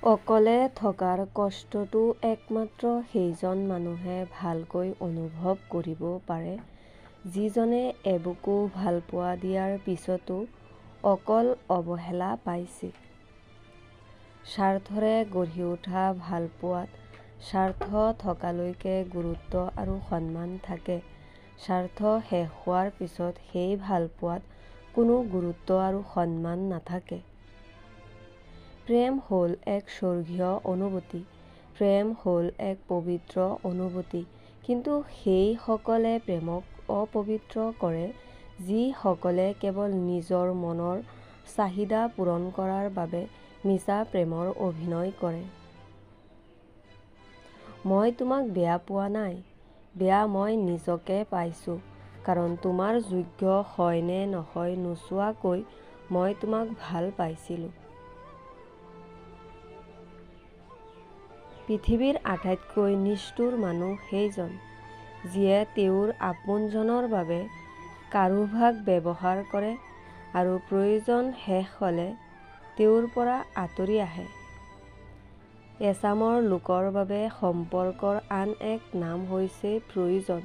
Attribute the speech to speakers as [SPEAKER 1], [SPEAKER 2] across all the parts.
[SPEAKER 1] অকলে থকাৰ কষ্টটো একমাত্ৰ সেইজন মানুহে ভালকৈ অনুভৱ কৰিব পাৰে যিজনে এবুকু ভালপোৱা দিয়াৰ পিছতো অকল অৱহেলা পাইছিল। স্বাৰ্থৰে গঢ়ি উঠা ভালপোৱাত স্বাৰ্থ থকালৈকে গুৰুত্ব আৰু সন্মান থাকে। স্বাৰ্থ শেষ হোৱাৰ পিছত সেই ভালপোৱাত কোনো গুৰুত্ব আৰু সন্মান নাথাকে। প্ৰেম হ'ল এক স্বৰ্গীয় অনুভূতি। প্ৰেম হ'ল এক পবিত্ৰ অনুভূতি। কিন্তু সেইসকলে প্ৰেমক অপবিত্ৰ কৰে যিসকলে কেৱল নিজৰ মনৰ চাহিদা পূৰণ কৰাৰ বাবে মিছা প্ৰেমৰ অভিনয় কৰে। মই তোমাক বেয়া পোৱা নাই, বেয়া মই নিজকে পাইছোঁ। কাৰণ তোমাৰ যোগ্য হয় নে নহয় নোচোৱাকৈ মই তোমাক ভাল পাইছিলোঁ। পৃথিৱীৰ আটাইতকৈ নিষ্ঠুৰ মানুহ সেইজন যিয়ে তেওঁৰ আপোনজনৰ বাবে কাৰোবাক ব্যৱহাৰ কৰে আৰু প্ৰয়োজন শেষ হ'লে তেওঁৰ পৰা আঁতৰি আহে। এচামৰ লোকৰ বাবে সম্পৰ্কৰ আন এক নাম হৈছে প্ৰয়োজন।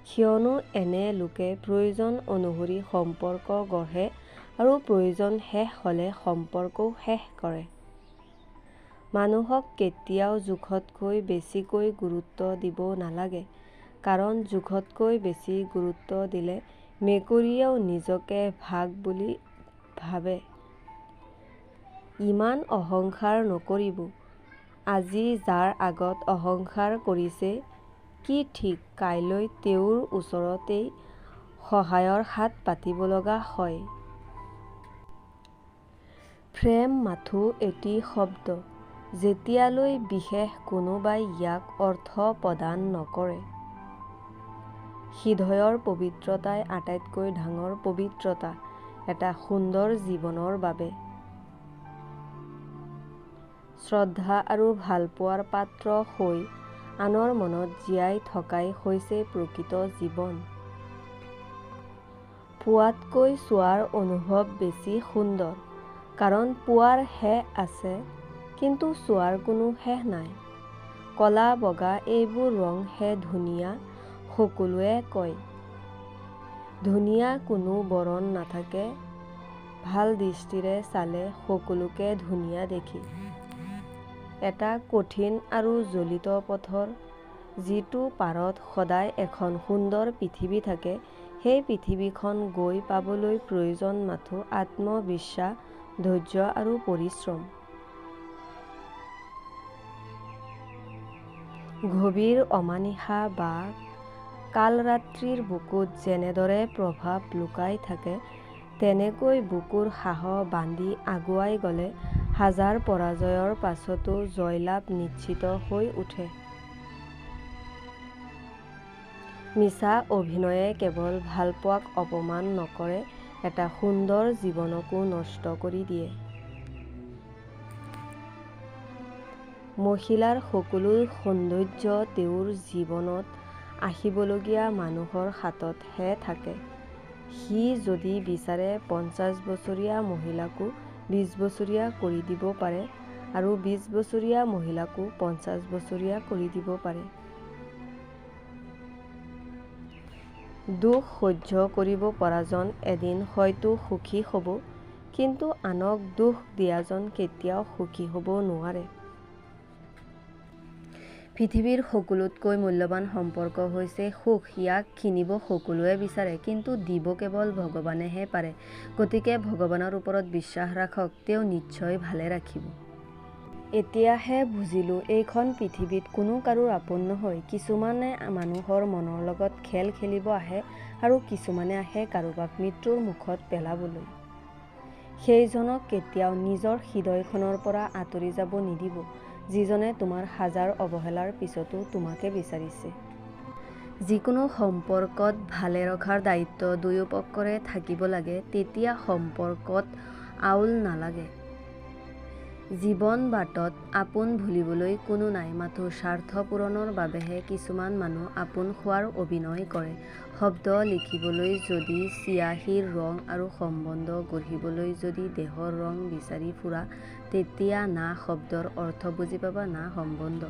[SPEAKER 1] কিয়নো এনে লোকে প্ৰয়োজন অনুসৰি সম্পৰ্ক গঢ়ে আৰু প্ৰয়োজন শেষ হ'লে সম্পৰ্কও শেষ কৰে। মানুহক কেতিয়াও জোখতকৈ বেছিকৈ গুৰুত্ব দিব নালাগে। কাৰণ জোখতকৈ বেছি গুৰুত্ব দিলে মেকুৰীয়েও নিজকে ভাগ বুলি ভাবে। ইমান অহংকাৰ নকৰিব। আজি যাৰ আগত অহংকাৰ কৰিছে কি ঠিক কাইলৈ তেওঁৰ ওচৰতেই সহায়ৰ হাত পাতিব লগা হয়। প্ৰেম মাথো এটি শব্দ যেতিয়ালৈ বিশেষ কোনোবাই ইয়াক অৰ্থ প্ৰদান নকৰে। হৃদয়ৰ পবিত্ৰতাই আটাইতকৈ ডাঙৰ পবিত্ৰতা এটা সুন্দৰ জীৱনৰ বাবে। শ্ৰদ্ধা আৰু ভালপোৱাৰ পাত্ৰ হৈ আনৰ মনত জীয়াই থকাই হৈছে প্ৰকৃত জীৱন। পোৱাতকৈ চোৱাৰ অনুভৱ বেছি সুন্দৰ। কাৰণ পোৱাৰ শেষ আছে কিন্তু চোৱাৰ কোনো শেষ নাই। ক'লা বগা এইবোৰ ৰং হে ধুনীয়া সকলোৱে কয়। ধুনীয়া কোনো বৰণ নাথাকে। ভাল দৃষ্টিৰে চালে সকলোকে ধুনীয়া দেখি। এটা কঠিন আৰু জ্বলিত পথৰ যিটো পাৰত সদায় এখন সুন্দৰ পৃথিৱী থাকে সেই পৃথিৱীখন গৈ পাবলৈ প্ৰয়োজন মাথো আত্মবিশ্বাস, ধৈৰ্য আৰু পৰিশ্ৰম। গভীৰ অমানিশা বা কালৰাত্ৰিৰ বুকুত যেনেদৰে প্ৰভাৱ লুকাই থাকে তেনেকৈ বুকুৰ সাহস বান্ধি আগুৱাই গ'লে হাজাৰ পৰাজয়ৰ পাছতো জয়লাভ নিশ্চিত হৈ উঠে। মিছা অভিনয়ে কেৱল ভালপোৱাক অপমান নকৰে এটা সুন্দৰ জীৱনকো নষ্ট কৰি দিয়ে। মহিলাৰ সকলো সৌন্দৰ্য তেওঁৰ জীৱনত আহিবলগীয়া মানুহৰ হাততহে থাকে। সি যদি বিচাৰে 50 বছৰীয়া মহিলাকো 20 বছৰীয়া কৰি দিব পাৰে আৰু 20 বছৰীয়া মহিলাকো 50 বছৰীয়া কৰি দিব পাৰে। দুখ সহ্য কৰিব পৰাজন এদিন হয়তো সুখী হ'ব কিন্তু আনক দুখ দিয়াজন কেতিয়াও সুখী হ'ব নোৱাৰে। পৃথিৱীৰ সকলোতকৈ মূল্যৱান সম্পৰ্ক হৈছে সুখ। ইয়াক কিনিব সকলোৱে বিচাৰে কিন্তু দিব কেৱল ভগৱানেহে পাৰে। গতিকে ভগৱানৰ ওপৰত বিশ্বাস ৰাখক, তেওঁ নিশ্চয় ভালে ৰাখিব। এতিয়াহে বুজিলোঁ এইখন পৃথিৱীত কোনো কাৰো আপোন নহয়। কিছুমানে মানুহৰ মনৰ লগত খেল খেলিব আহে আৰু কিছুমানে আহে কাৰোবাক মৃত্যুৰ মুখত পেলাবলৈ। সেইজনক কেতিয়াও নিজৰ হৃদয়খনৰ পৰা আঁতৰি যাব নিদিব যিজনে তোমাৰ হাজাৰ অৱহেলাৰ পিছতো তোমাকে বিচাৰিছে। যিকোনো সম্পৰ্কত ভালে ৰখাৰ দায়িত্ব দুয়ো পক্ষৰে থাকিব লাগে। তেতিয়া সম্পৰ্কত আউল নালাগে। জীৱন বাটত আপোন বুলিবলৈ কোনো নাই। মাথো স্বাৰ্থ পূৰণৰ বাবেহে কিছুমান মানুহ আপোন হোৱাৰ অভিনয় কৰে। শব্দ লিখিবলৈ যদি চিয়াহীৰ ৰং আৰু সম্বন্ধ গঢ়িবলৈ যদি দেহৰ ৰং বিচাৰি ফুৰা তেতিয়া না শব্দৰ অৰ্থ বুজি পাবা না সম্বন্ধ।